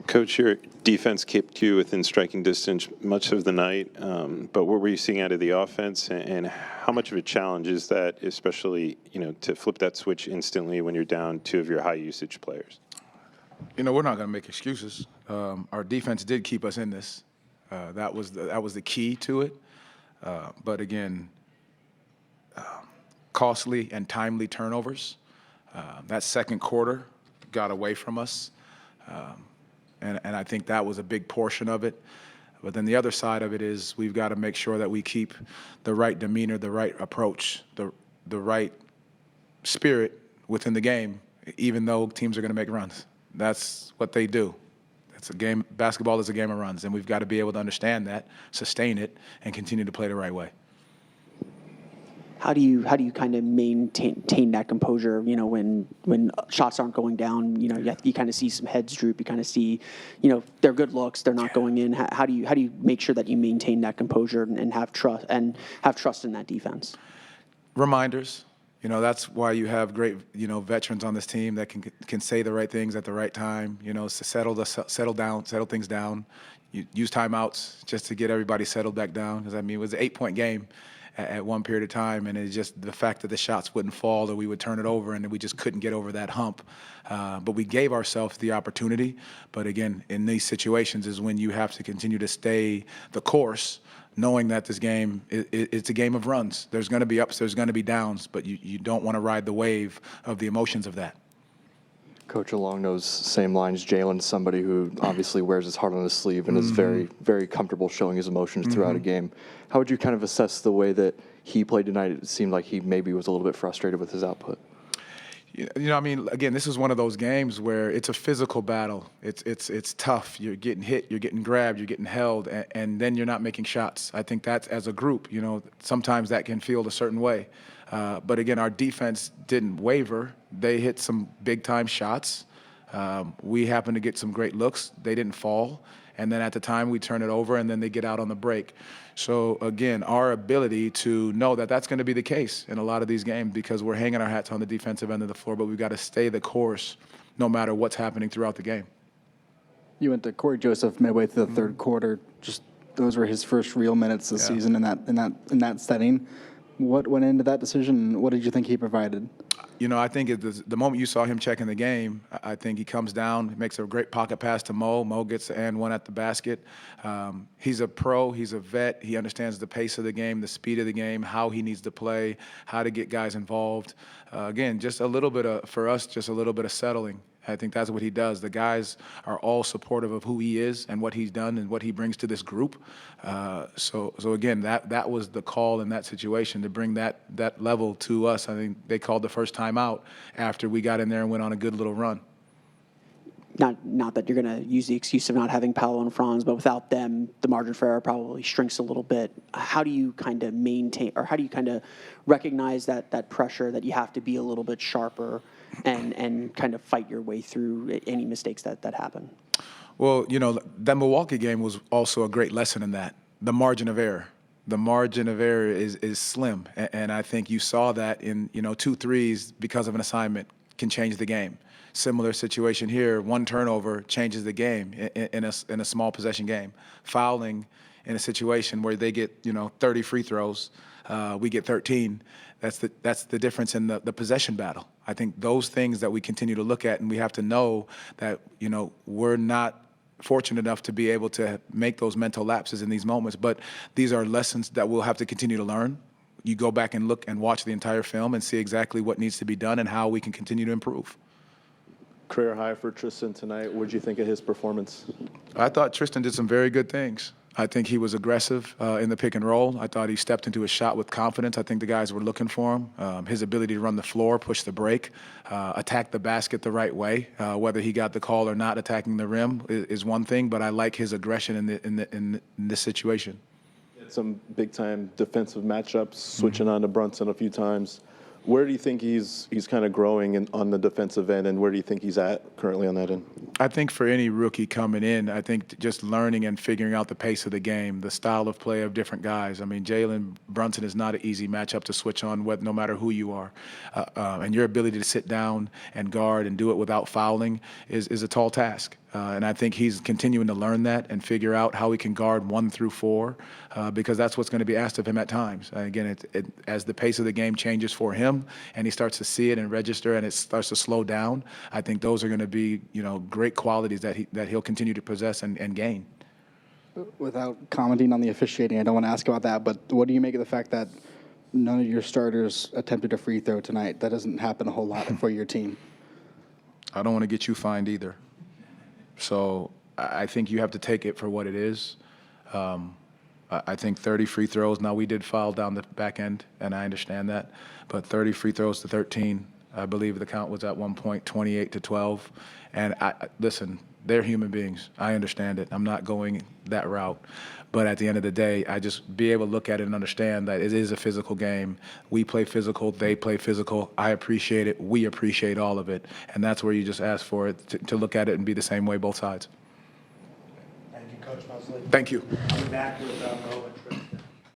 Coach, your defense kept you within striking distance much of the night, but what were you seeing out of the offense, and how much of a challenge is that, especially, to flip that switch instantly when you're down two of your high-usage players? We're not going to make excuses. Our defense did keep us in this. That was the key to it. But again, costly and timely turnovers. That second quarter got away from us. And I think that was a big portion of it. But then the other side of it is we've got to make sure that we keep the right demeanor, the right approach, the right spirit within the game, even though teams are going to make runs. That's what they do. It's a game. Basketball is a game of runs, and we've got to be able to understand that, sustain it, and continue to play the right way. How do you kind of maintain that composure? When shots aren't going down, you kind of see some heads droop. You kind of see, they're good looks. They're not going in. How do you make sure that you maintain that composure and have trust in that defense? Reminders. That's why you have great, veterans on this team that can say the right things at the right time. To settle things down. You use timeouts just to get everybody settled back down. Because it was an 8-point game at one period of time, and it's just the fact that the shots wouldn't fall or we would turn it over, and we just couldn't get over that hump. But we gave ourselves the opportunity. But again, in these situations is when you have to continue to stay the course, knowing that this game, it's a game of runs. There's going to be ups, there's going to be downs, but you don't want to ride the wave of the emotions of that. Coach, along those same lines, Jalen's somebody who obviously wears his heart on his sleeve and is very, very comfortable showing his emotions throughout a game. How would you kind of assess the way that he played tonight? It seemed like he maybe was a little bit frustrated with his output. Again, this is one of those games where it's a physical battle. It's tough. You're getting hit, you're getting grabbed, you're getting held, and then you're not making shots. I think that's, as a group, sometimes that can feel a certain way. But again, our defense didn't waver. They hit some big-time shots. We happened to get some great looks. They didn't fall. And then at the time, we turn it over, and then they get out on the break. So, again, our ability to know that that's going to be the case in a lot of these games because we're hanging our hats on the defensive end of the floor, but we've got to stay the course no matter what's happening throughout the game. You went to Corey Joseph midway through the third quarter. Just those were his first real minutes this season in that setting. What went into that decision? What did you think he provided? I think the moment you saw him checking the game, I think he comes down, makes a great pocket pass to Mo. Mo gets the and one at the basket. He's a pro. He's a vet. He understands the pace of the game, the speed of the game, how he needs to play, how to get guys involved. Again, just a little bit of settling. I think that's what he does. The guys are all supportive of who he is and what he's done and what he brings to this group. So again, that was the call in that situation to bring that level to us. I think they called the first time out after we got in there and went on a good little run. Not that you're going to use the excuse of not having Paolo and Franz, but without them, the margin for error probably shrinks a little bit. How do you kind of maintain, or how do you kind of recognize that pressure that you have to be a little bit sharper and kind of fight your way through any mistakes that happen? Well, that Milwaukee game was also a great lesson in that. The margin of error. The margin of error is slim, and I think you saw that in 2 threes because of an assignment can change the game. Similar situation here, one turnover changes the game in a small possession game. Fouling in a situation where they get 30 free throws, we get 13. That's the difference in the possession battle. I think those things that we continue to look at, and we have to know that we're not fortunate enough to be able to make those mental lapses in these moments, but these are lessons that we'll have to continue to learn. You go back and look and watch the entire film and see exactly what needs to be done and how we can continue to improve. Career high for Tristan tonight. What did you think of his performance? I thought Tristan did some very good things. I think he was aggressive in the pick and roll. I thought he stepped into his shot with confidence. I think the guys were looking for him. His ability to run the floor, push the break, attack the basket the right way. Whether he got the call or not attacking the rim is one thing, but I like his aggression in this situation. Some big-time defensive matchups, switching on to Brunson a few times. Where do you think he's kind of growing on the defensive end, and where do you think he's at currently on that end? I think for any rookie coming in, I think just learning and figuring out the pace of the game, the style of play of different guys. I mean, Jalen Brunson is not an easy matchup to switch on, no matter who you are. And your ability to sit down and guard and do it without fouling is a tall task. And I think he's continuing to learn that and figure out how he can guard 1 through 4, because that's what's going to be asked of him at times. Again, as the pace of the game changes for him and he starts to see it and register and it starts to slow down, I think those are going to be, great qualities that he'll continue to possess and gain. Without commenting on the officiating, I don't want to ask about that, but what do you make of the fact that none of your starters attempted a free throw tonight? That doesn't happen a whole lot for your team. I don't want to get you fined either. So I think you have to take it for what it is. I think 30 free throws. Now, we did foul down the back end, and I understand that. But 30 free throws to 13. I believe the count was at one point 28-12. And listen, they're human beings. I understand it. I'm not going that route. But at the end of the day, I just be able to look at it and understand that it is a physical game. We play physical. They play physical. I appreciate it. We appreciate all of it. And that's where you just ask for it, to look at it and be the same way both sides. Thank you, Coach Mosley. Thank you. Coming back with Mo and Tripp.